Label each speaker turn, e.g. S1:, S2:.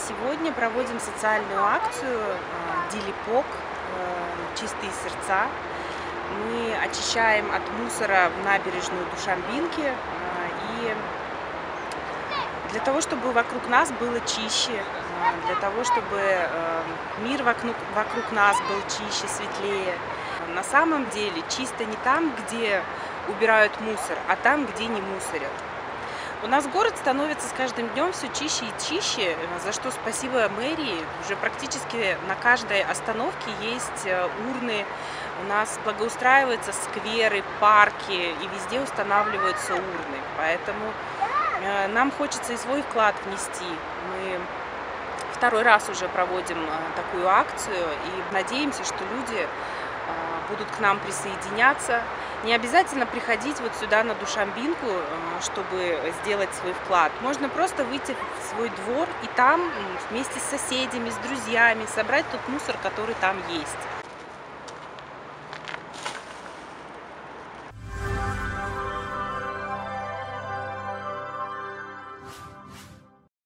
S1: Сегодня проводим социальную акцию «Дилипок. Чистые сердца». Мы очищаем от мусора набережную Душанбинки. И для того, чтобы вокруг нас было чище, для того, чтобы мир вокруг нас был чище, светлее. На самом деле чисто не там, где убирают мусор, а там, где не мусорят. У нас город становится с каждым днем все чище и чище, за что спасибо мэрии. Уже практически на каждой остановке есть урны. У нас благоустраиваются скверы, парки, и везде устанавливаются урны. Поэтому нам хочется и свой вклад внести. Мы второй раз уже проводим такую акцию и надеемся, что люди будут к нам присоединяться. Не обязательно приходить вот сюда на Душанбинку, чтобы сделать свой вклад. Можно просто выйти в свой двор и там вместе с соседями, с друзьями собрать тот мусор, который там есть.